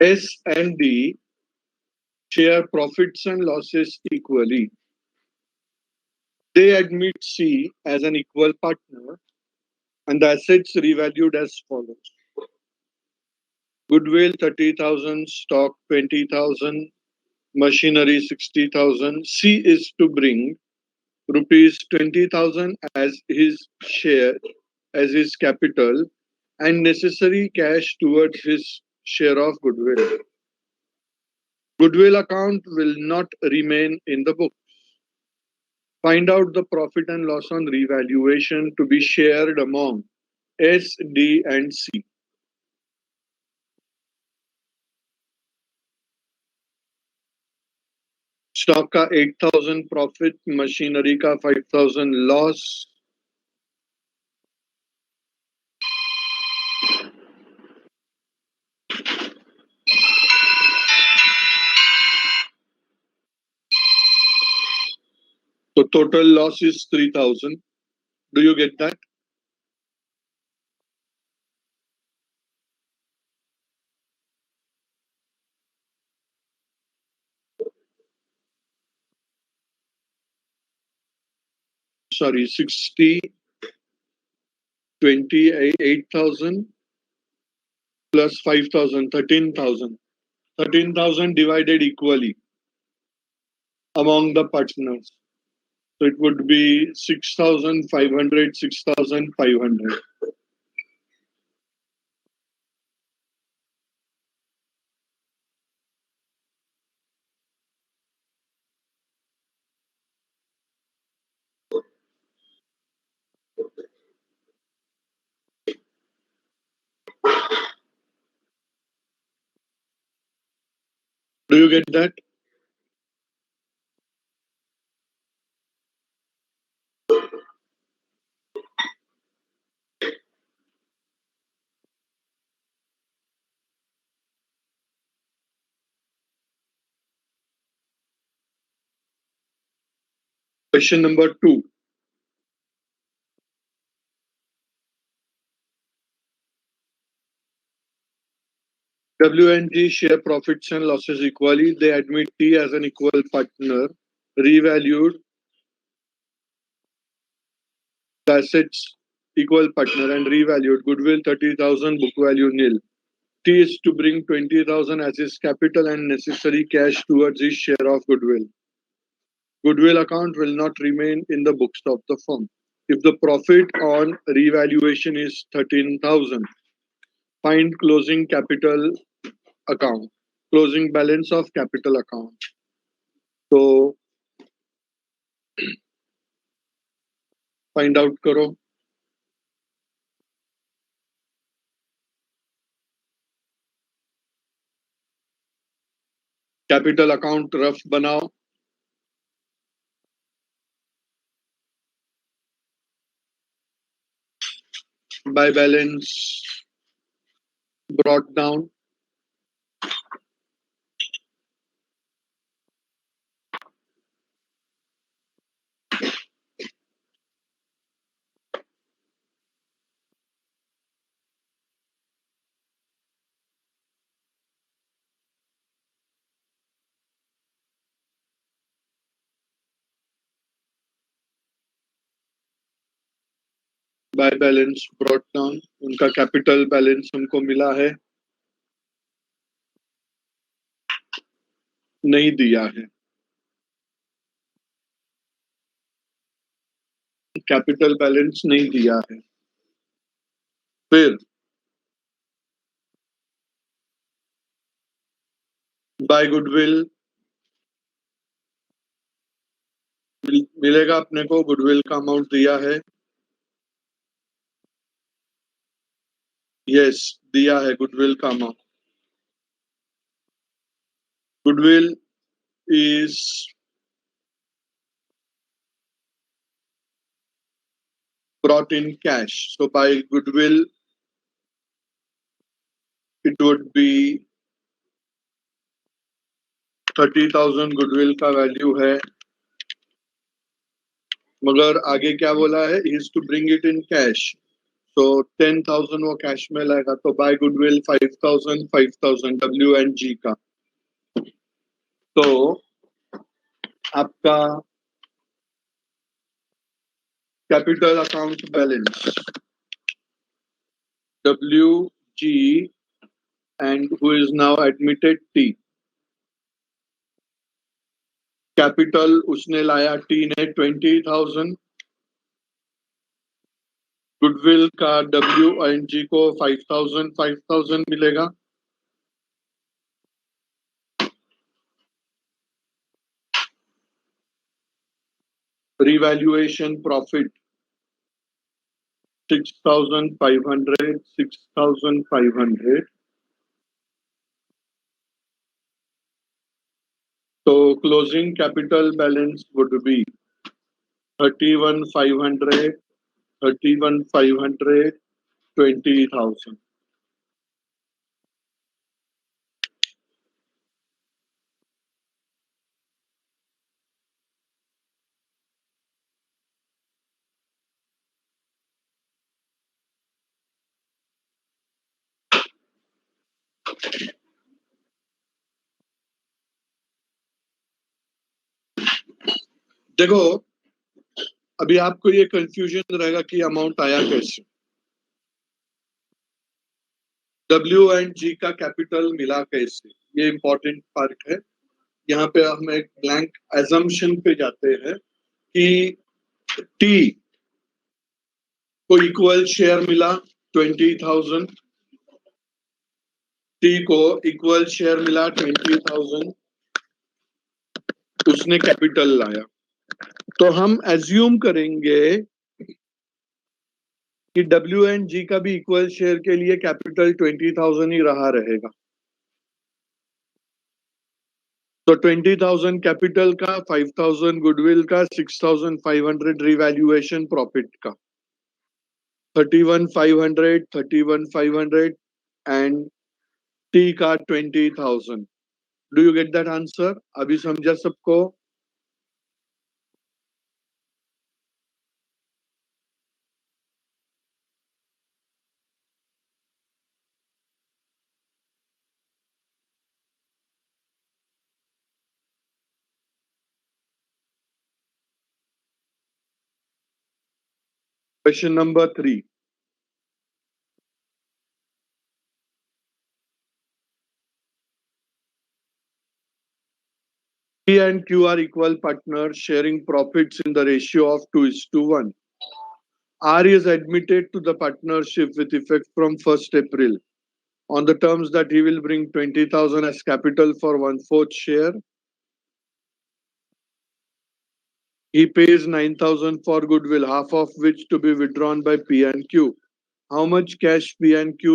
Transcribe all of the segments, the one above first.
S and D share profits and losses equally. They admit C as an equal partner and the assets revalued as follows. Goodwill 30,000, stock 20,000, machinery 60,000. C is to bring rupees 20,000 as his share, as his capital, and necessary cash towards his share of goodwill. Goodwill account will not remain in the book. Find out the profit and loss on revaluation to be shared among S, D, and C. Stock का 8,000 profit, machinery का 5,000 loss, so total loss is 3,000. Do you get that? Sorry, 60, 28,000 plus 5,000, 13,000. 13,000 divided equally among the partners. So it would be 6,500, 6,500. Do you get that? Question number 2. W and G share profits and losses equally. They admit T as an equal partner, revalued the assets equal partner and revalued goodwill 30,000, book value nil. T is to bring 20,000 as his capital and necessary cash towards his share of goodwill. Goodwill account will not remain in the books of the firm. If the profit on revaluation is 13,000, find closing capital account, closing balance of capital account. So find out करो. Capital account rough बनाओ. By balance brought down. By balance brought down. उनका capital balance हमको मिला है, नहीं दिया है. Capital balance नहीं दिया है. फिर बाय गुडविल मिलेगा अपने को. गुडविल का अमाउंट दिया है. यस, दिया है गुडविल का amount. Goodwill is brought in cash. So by goodwill, it would be 30,000 goodwill का वैल्यू है. मगर आगे क्या बोला है? He is to bring it in cash. तो 10,000 वो कैश में लाएगा, तो बाय गुडविल 5,000 डब्ल्यू एंड जी का। तो आपका capital account balance W G and who is now admitted T. Capital उसने लाया टी ने 20,000, गुडविल का डब्ल्यू एंड जी को 5,000 मिलेगा। Revaluation profit 6,500। तो closing capital balance would be 31,500, 31,500, 20,000। देखो, अभी आपको ये कंफ्यूजन रहेगा कि अमाउंट आया कैसे। डब्ल्यू एंड जी का कैपिटल मिला कैसे, ये इंपॉर्टेंट पार्ट है। यहाँ पे हम एक ब्लैंक एजम्पशन पे जाते हैं कि टी को इक्वल शेयर मिला 20,000, टी को इक्वल शेयर मिला 20,000, उसने कैपिटल लाया। तो हम एज्यूम करेंगे कि डब्ल्यू एंड जी का भी इक्वल शेयर के लिए कैपिटल 20,000 ही रहा रहेगा। तो 20,000 कैपिटल का, 5,000 गुडविल का, 6,500 रिवैल्यूएशन प्रॉफिट का, 31,500, 31,500 एंड टी का 20,000। Do you get that answer? अभी समझा सबको? Question number 3। P and Q are equal partners sharing profits in the ratio of 2:1. R is admitted to the partnership with effect from 1st April on the terms that he will bring 20,000 as capital for 1/4 share. He pays 9,000 for goodwill, half of which to be withdrawn by P and Q. How much cash P and Q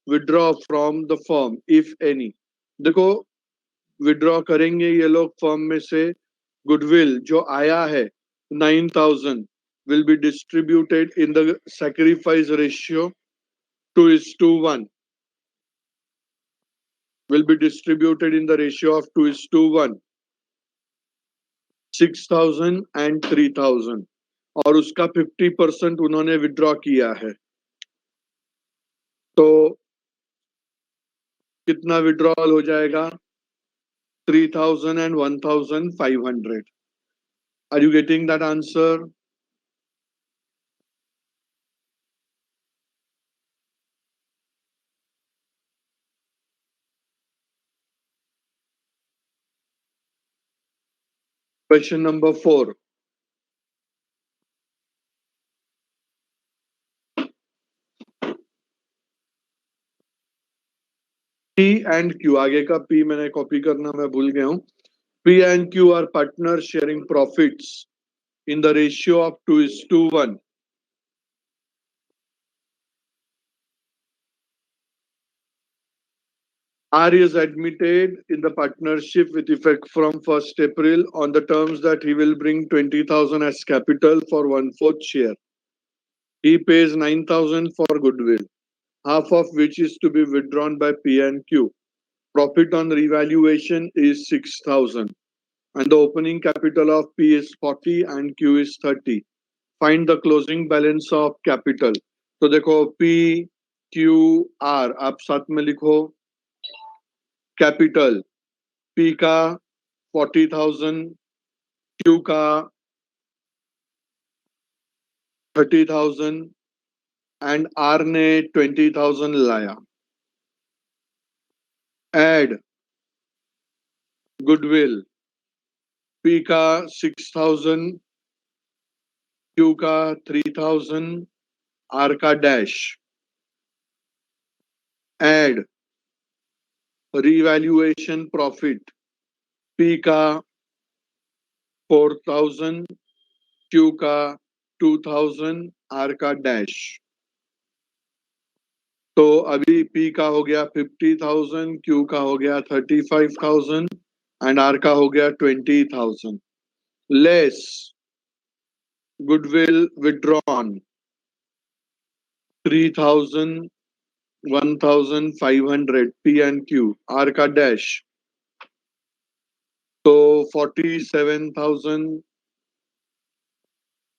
withdraw from the firm, if any? देखो, withdraw करेंगे ये लोग firm में से। Goodwill जो आया है 9,000 will be distributed in the sacrifice ratio 2:1, will be distributed in the ratio of 2:1, 6,000 and 3,000, और उसका 50% उन्होंने विड्रॉ किया है। तो कितना विड्रॉल हो जाएगा? 3,000 and 1,500. Are you getting that answer? Question number 4. P and Q, आगे का P मैंने कॉपी करना मैं भूल गया हूँ। P and Q are partners sharing profits in the ratio of 2:1. R is admitted in the partnership with effect from 1st April on the terms that he will bring 20,000 as capital for 1/4 share. He pays 9,000 for goodwill, half of which is to be withdrawn by P and Q. Profit on revaluation is 6,000 and the opening capital of P is 40 and Q is 30. Find the closing balance of capital. तो देखो PQR आप साथ में लिखो। Capital P का 40,000, Q का 30,000 and R ने 20,000 लाया। एड गुडविल P का 6,000, Q का 3,000, R का dash. Add revaluation profit P का 4,000, Q का 2,000, R का डैश। तो अभी P का हो गया 50,000, Q का हो गया 35,000 एंड R का हो गया 20,000 less goodwill withdrawn 3,000, 1,500 P and Q, R का डैश। तो 47,000,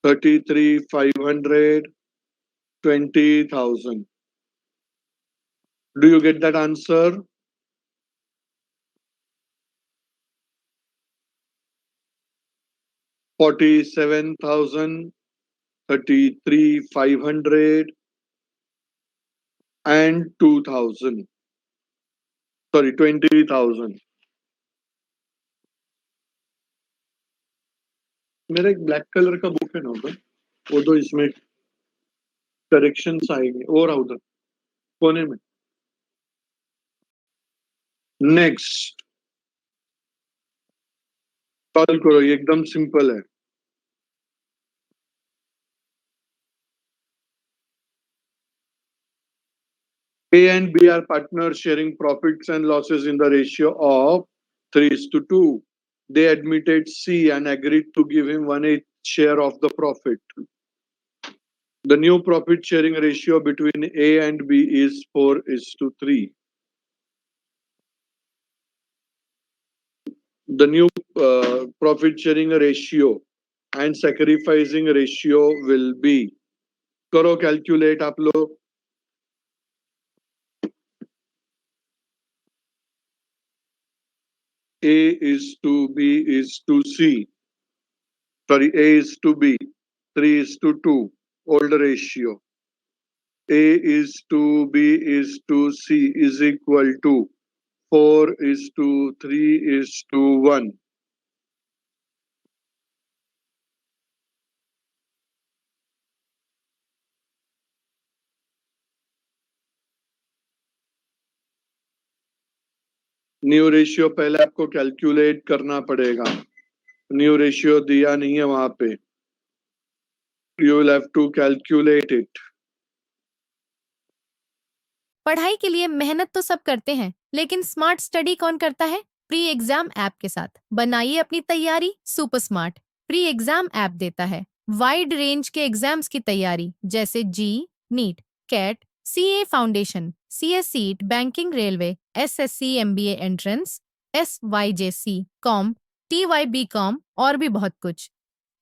33,500, 20,000. Do you get that answer? $47,000, 33,500 and 2,000. Sorry, 20,000. मेरा एक ब्लैक कलर का बुक है ना उधर, वो तो इसमें करेक्शंस आएंगे। और उधर कोने में। नेक्स्ट सॉल्व करो, ये एकदम सिंपल है। A and B are partners sharing profits and losses in the ratio of 3:2. They admitted C and agreed to give him 1/8 share of the profit. The new profit sharing ratio between A and B is 4:3. The new profit sharing ratio and sacrificing ratio will be, करो calculate आप लोग। A is to B is to C. Sorry, A is to B. 3:2. Old ratio. A is to B is to C is equal to 4:3:1. New ratio पहले आपको calculate करना पड़ेगा। New ratio दिया नहीं है वहां पे, you will have to calculate it. पढ़ाई के लिए मेहनत तो सब करते हैं, लेकिन स्मार्ट स्टडी कौन करता है? प्री एग्जाम ऐप के साथ बनाइए अपनी तैयारी super smart. Pre exam app देता है वाइड रेंज के एग्जाम्स की तैयारी, जैसे JEE, NEET, CAT, CA foundation, CS CET, banking, railway, SSC, MBA entrance, SYJC, com, TYB com और भी बहुत कुछ।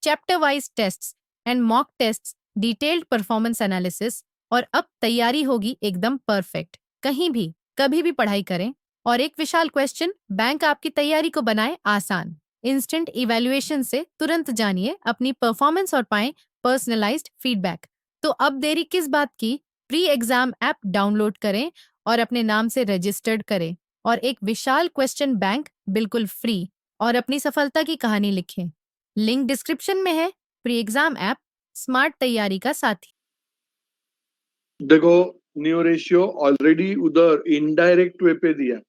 Chapter wise tests and mock tests, detailed performance analysis, और अब तैयारी होगी एकदम परफेक्ट। कहीं भी कभी भी पढ़ाई करें। और एक विशाल क्वेश्चन बैंक आपकी तैयारी को बनाए आसान। इंस्टेंट इवैल्यूएशन से तुरंत जानिए अपनी परफॉर्मेंस और पाएं पर्सनलाइज्ड फीडबैक। तो अब देरी किस बात की? प्री एग्जाम ऐप डाउनलोड करें और अपने नाम से रजिस्टर्ड करें और एक विशाल क्वेश्चन बैंक बिल्कुल फ्री और अपनी सफलता की कहानी लिखें। लिंक डिस्क्रिप्शन में है। प्री एग्जाम ऐप स्मार्ट तैयारी का साथी। देखो न्यू रेशियो ऑलरेडी उधर इनडायरेक्ट वे पे दिया।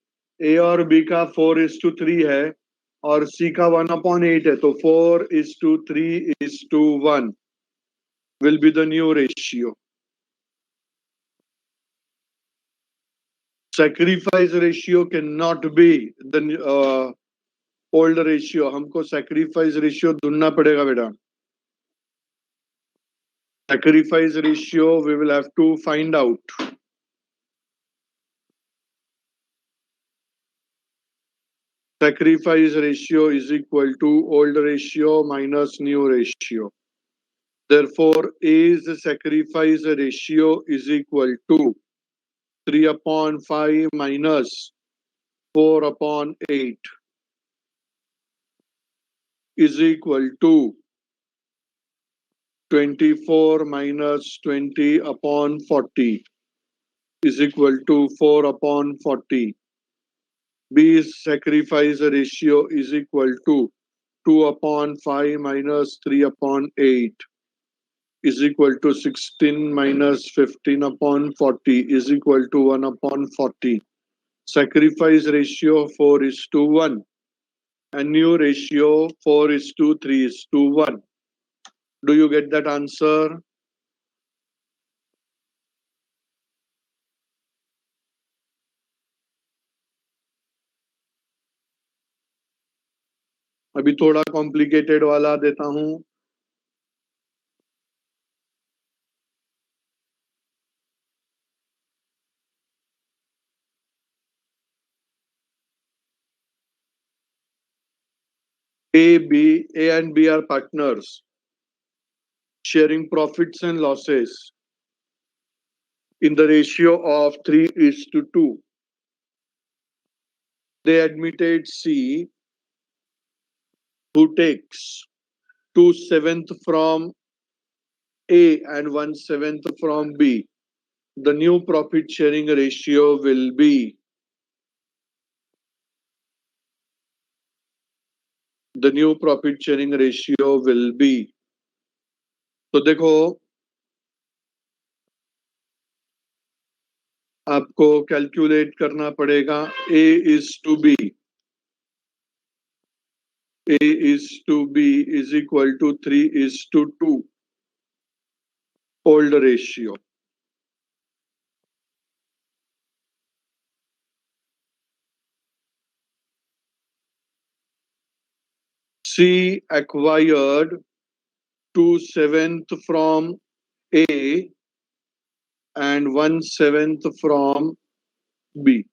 ए और बी का 4:3 है और सी का 1/8 है, तो 4:3:1 will be the new ratio. Sacrifice ratio cannot be the old ratio. हमको sacrifice ratio ढूंढना पड़ेगा बेटा। Sacrifice ratio we will have to find out. Sacrifice ratio is equal to old ratio minus new ratio. Therefore, A's sacrifice ratio is equal to 3 upon 5 minus 4 upon 8 is equal to 24 minus 20 upon 40 is equal to 4 upon 40. B's sacrifice ratio is equal to 2 upon 5 minus 3 upon 8 is equal to 16 minus 15 upon 40 is equal to 1 upon 40. Sacrifice ratio 4 is to 1 and new ratio 4 is to 3 is to 1. Do you get that answer? अभी थोड़ा complicated वाला देता हूं. A and B are partners sharing profits and losses in the ratio of 3 is to 2. They admitted C, who takes 2/7 from A and 1/7 from B. The new profit sharing ratio will be तो देखो आपको calculate करना पड़ेगा. A is to B is equal to 3 is to 2 old ratio. C acquired 2/7 from A and 1/7 from B.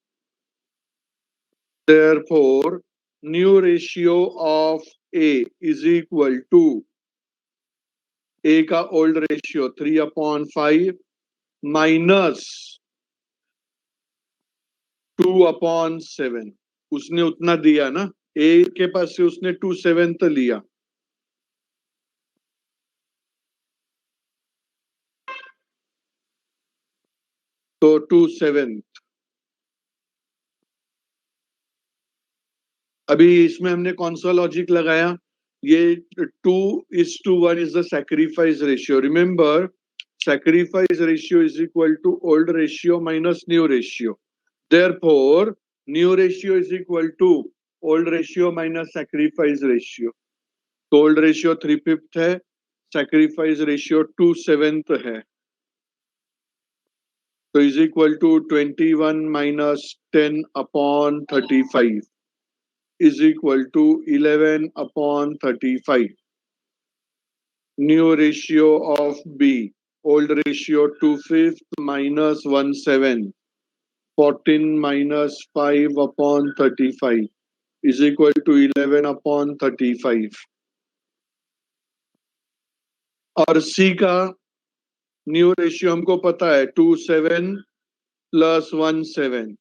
Therefore, new ratio of A is equal to A का old ratio 3 upon 5 minus 2 upon 7. उसने उतना दिया ना, A के पास से उसने 2/7 लिया. तो 2/7. अभी इसमें हमने कौन सा लॉजिक लगाया? ये 2:1 is the sacrifice ratio. Remember, sacrifice ratio is equal to old ratio minus new ratio. Therefore, new ratio is equal to old ratio minus sacrifice ratio. तो old ratio 3/5 है, sacrifice ratio 2/7 है. So is equal to 21 minus 10 upon 35 is equal to 11 upon 35. New ratio of B, old ratio 2/5 minus 1/7, 14 minus 5 upon 35 is equal to 11 upon 35. और C का new ratio हमको पता है 2/7 plus 1/7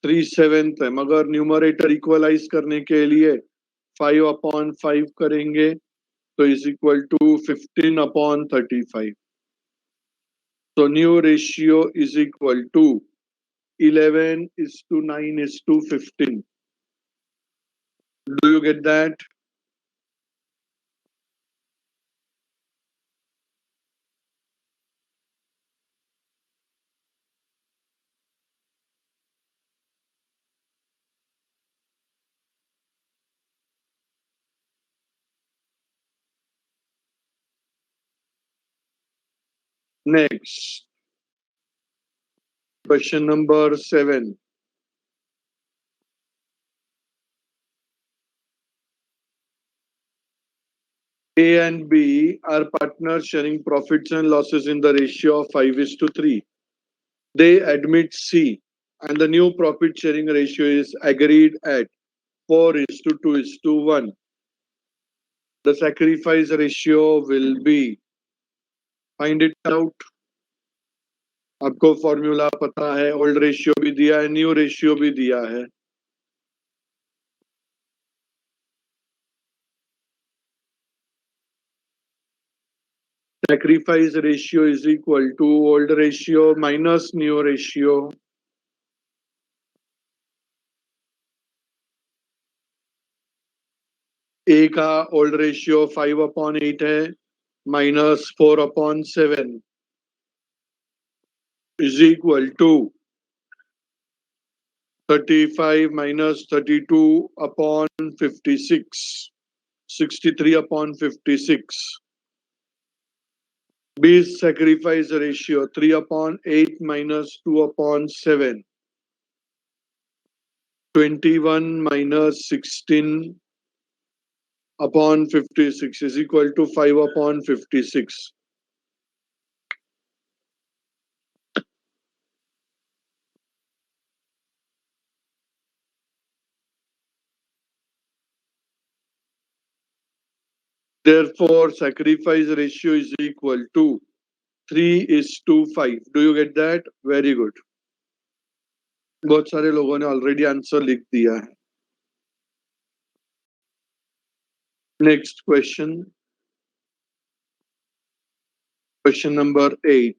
3/7 है, मगर numerator equalise करने के लिए 5 upon 5 करेंगे तो is equal to 15 upon 35. So new ratio is equal to 11 is to 9 is to 15. Do you get that? Next, question number 7. A and B are partners sharing profits and losses in the ratio of 5 is to 3. They admit C and the new profit sharing ratio is agreed at 4 is to 2 is to 1. The sacrifice ratio will be find it out. आपको formula पता है, old ratio भी दिया है, new ratio भी दिया है। Sacrifice ratio is equal to old ratio minus new ratio. A का ओल्ड रेशियो 5/8 है, -4/7 is equal to 35 minus 32/56, 63/56. B is sacrifice ratio 3/8 minus 2/7, 21 minus 16/56 is equal to 5/56. Therefore, sacrifice ratio is equal to 3:5. Do you get that? Very good. बहुत सारे लोगों ने already answer लिख दिया है। Next question, question number 8.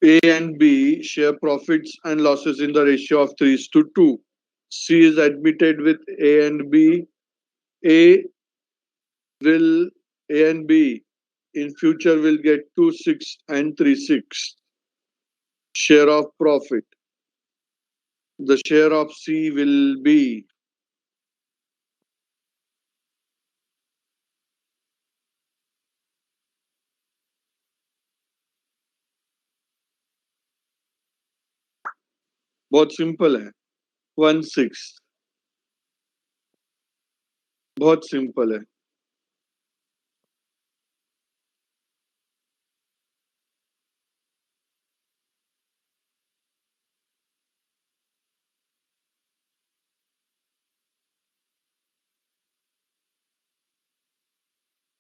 A and B share profits and losses in the ratio of 3:2. C is admitted with A and B. A and B in future will get 2/6 and 3/6 share of profit. The share of C will be बहुत simple है, 1/6। बहुत simple है।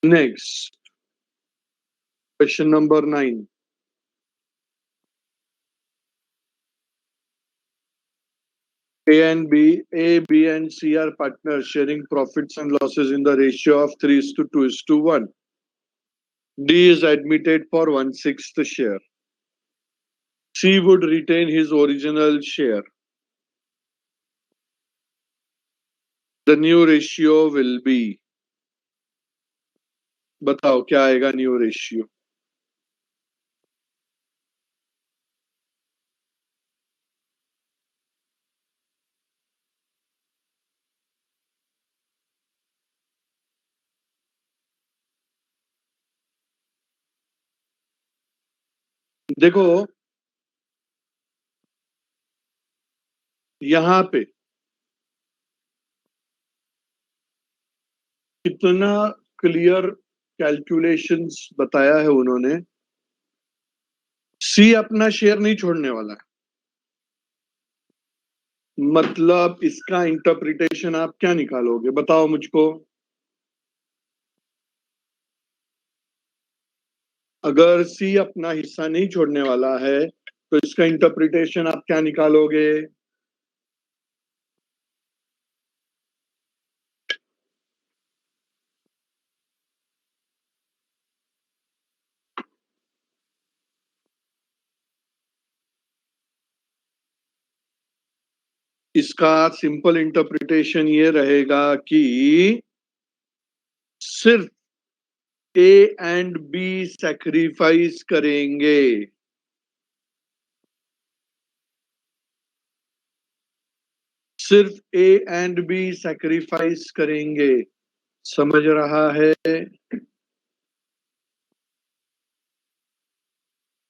Next, question number 9. A, B, and C are partners sharing profits and losses in the ratio of 3:2:1. D is admitted for 1/6 share. C would retain his original share. The new ratio will be, बताओ क्या आएगा new ratio? देखो यहां पे कितना clear calculations बताया है उन्होंने। सी अपना शेयर नहीं छोड़ने वाला है, मतलब इसका इंटरप्रिटेशन आप क्या निकालोगे, बताओ मुझको। अगर सी अपना हिस्सा नहीं छोड़ने वाला है तो इसका इंटरप्रिटेशन आप क्या निकालोगे? इसका सिंपल इंटरप्रिटेशन ये रहेगा कि सिर्फ ए एंड बी सैक्रिफाइस करेंगे। सिर्फ ए एंड बी सैक्रिफाइस करेंगे, समझ रहा है?